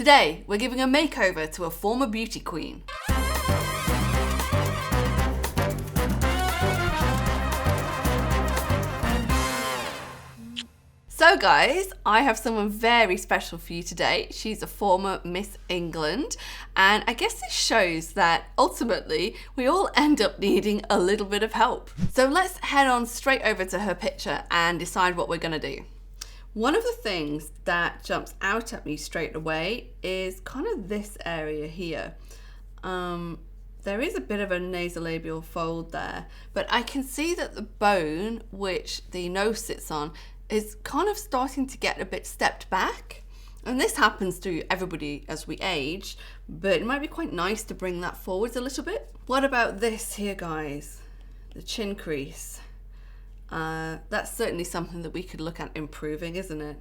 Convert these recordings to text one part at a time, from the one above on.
Today, we're giving a makeover to a former beauty queen. So guys, I have someone very special for you today. She's a former Miss England, and I guess this shows that ultimately we all end up needing a little bit of help. So let's head on straight over to her picture and decide what we're gonna do. One of the things that jumps out at me straight away is kind of this area here. There is a bit of a nasolabial fold there, but I can see that the bone which the nose sits on is kind of starting to get a bit stepped back. And this happens to everybody as we age, but it might be quite nice to bring that forwards a little bit. What about this here, guys? The chin crease. That's certainly something that we could look at improving, isn't it?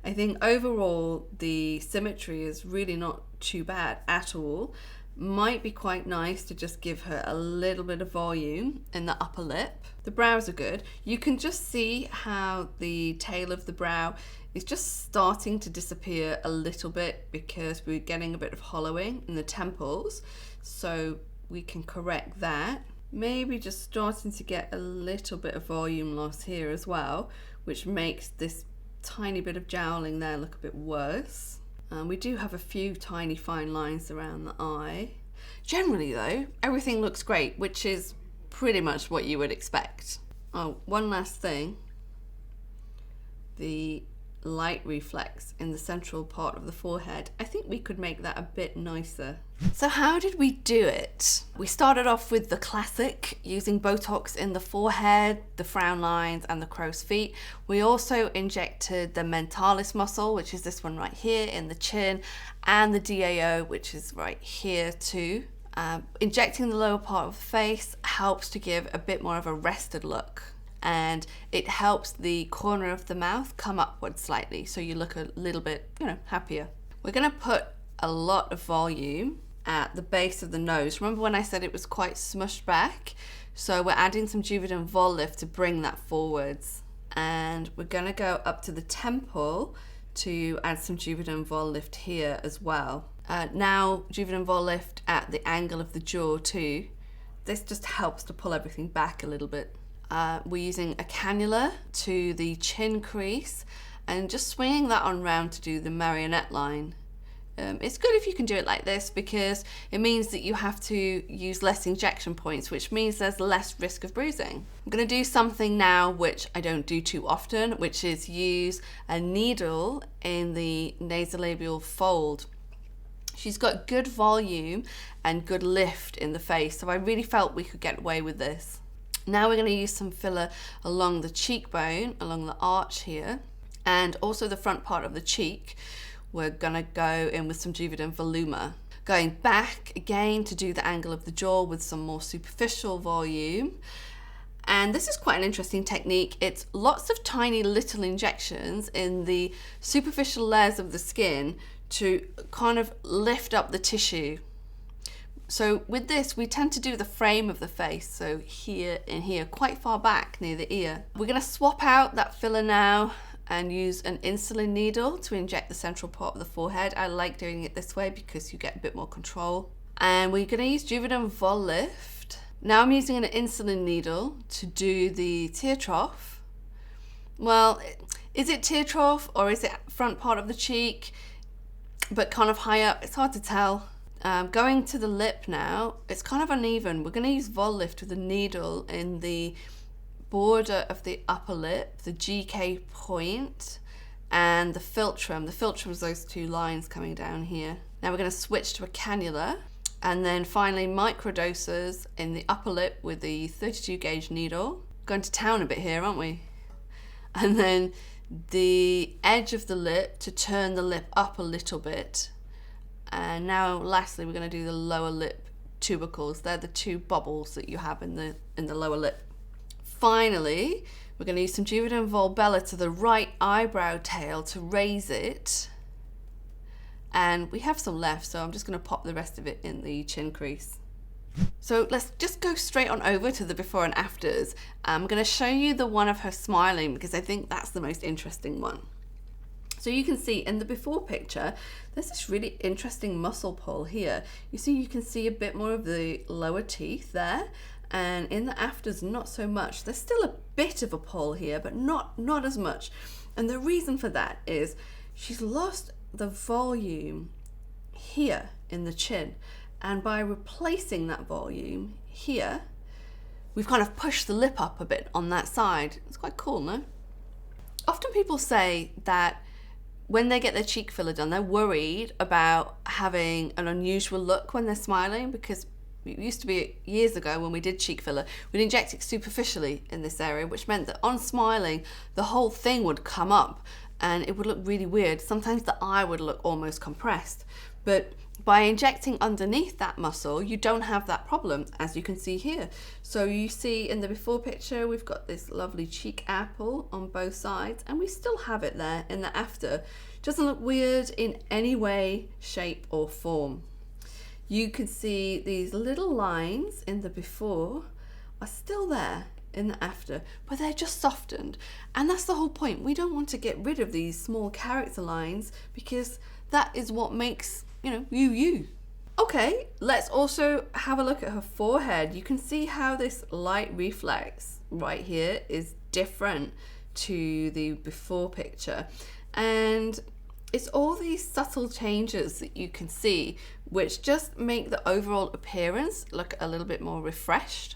I think overall the symmetry is really not too bad at all. Might be quite nice to just give her a little bit of volume in the upper lip. The brows are good. You can just see how the tail of the brow is just starting to disappear a little bit because we're getting a bit of hollowing in the temples. So we can correct that. Maybe just starting to get a little bit of volume loss here as well, which makes this tiny bit of jowling there look a bit worse. We do have a few tiny fine lines around the eye. Generally though, everything looks great, which is pretty much what you would expect. Oh, one last thing. The light reflex in the central part of the forehead. I think we could make that a bit nicer. So how did we do it? We started off with the classic, using Botox in the forehead, the frown lines and the crow's feet. We also injected the mentalis muscle, which is this one right here in the chin, and the DAO, which is right here too. Injecting the lower part of the face helps to give a bit more of a rested look, and it helps the corner of the mouth come upwards slightly, so you look a little bit, happier. We're gonna put a lot of volume at the base of the nose. Remember when I said it was quite smushed back? So we're adding some Juvederm Vol Lift to bring that forwards. And we're gonna go up to the temple to add some Juvederm Vol Lift here as well. Now Juvederm Vol Lift at the angle of the jaw too. This just helps to pull everything back a little bit. We're using a cannula to the chin crease and just swinging that on round to do the marionette line. It's good if you can do it like this because it means that you have to use less injection points, which means there's less risk of bruising. I'm going to do something now which I don't do too often, which is use a needle in the nasolabial fold. She's got good volume and good lift in the face, so I really felt we could get away with this. Now we're going to use some filler along the cheekbone, along the arch here, and also the front part of the cheek. We're going to go in with some Juvederm Voluma. Going back again to do the angle of the jaw with some more superficial volume. And this is quite an interesting technique. It's lots of tiny little injections in the superficial layers of the skin to kind of lift up the tissue. So with this, we tend to do the frame of the face, so here and here, quite far back near the ear. We're going to swap out that filler now and use an insulin needle to inject the central part of the forehead. I like doing it this way because you get a bit more control. And we're going to use Juvederm Vol Lift. Now I'm using an insulin needle to do the tear trough. Well, is it tear trough or is it front part of the cheek, but kind of high up? It's hard to tell. Going to the lip now, it's kind of uneven. We're going to use Vol Lift with a needle in the border of the upper lip, the GK point, and the philtrum. The philtrum is those two lines coming down here. Now we're going to switch to a cannula, and then finally microdoses in the upper lip with the 32 gauge needle. Going to town a bit here, aren't we? And then the edge of the lip to turn the lip up a little bit. And now lastly we're going to do the lower lip tubercles. They're the two bubbles that you have in the lower lip. Finally, we're going to use some Juvederm Volbella to the right eyebrow tail to raise it. And we have some left, so I'm just going to pop the rest of it in the chin crease. So let's just go straight on over to the before and afters. I'm going to show you the one of her smiling because I think that's the most interesting one. So you can see in the before picture, there's this really interesting muscle pull here. You can see a bit more of the lower teeth there, and in the afters, not so much. There's still a bit of a pull here, but not as much. And the reason for that is she's lost the volume here in the chin. And by replacing that volume here, we've kind of pushed the lip up a bit on that side. It's quite cool, no? Often people say that when they get their cheek filler done, they're worried about having an unusual look when they're smiling, because it used to be years ago when we did cheek filler, we'd inject it superficially in this area, which meant that on smiling, the whole thing would come up and it would look really weird. Sometimes the eye would look almost compressed. But by injecting underneath that muscle, you don't have that problem, as you can see here. So you see in the before picture, we've got this lovely cheek apple on both sides, and we still have it there in the after. It doesn't look weird in any way, shape or form. You can see these little lines in the before are still there in the after, but they're just softened. And that's the whole point. We don't want to get rid of these small character lines, because that is what makes, you. Okay, let's also have a look at her forehead. You can see how this light reflex right here is different to the before picture. And it's all these subtle changes that you can see, which just make the overall appearance look a little bit more refreshed.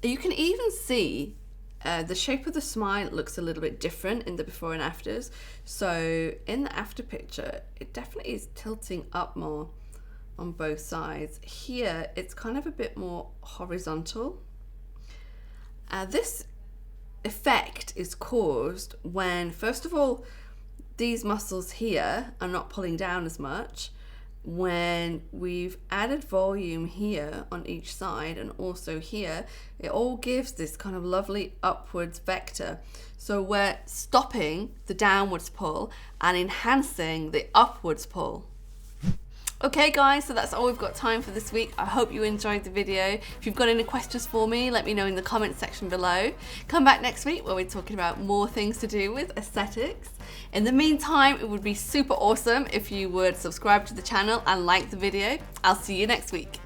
You can even see the shape of the smile looks a little bit different in the before and afters. So in the after picture, it definitely is tilting up more on both sides. Here, it's kind of a bit more horizontal. This effect is caused when, first of all, these muscles here are not pulling down as much. When we've added volume here on each side and also here, it all gives this kind of lovely upwards vector. So we're stopping the downwards pull and enhancing the upwards pull. Okay guys, so that's all we've got time for this week. I hope you enjoyed the video. If you've got any questions for me, let me know in the comment section below. Come back next week where we're talking about more things to do with aesthetics. In the meantime, it would be super awesome if you would subscribe to the channel and like the video. I'll see you next week.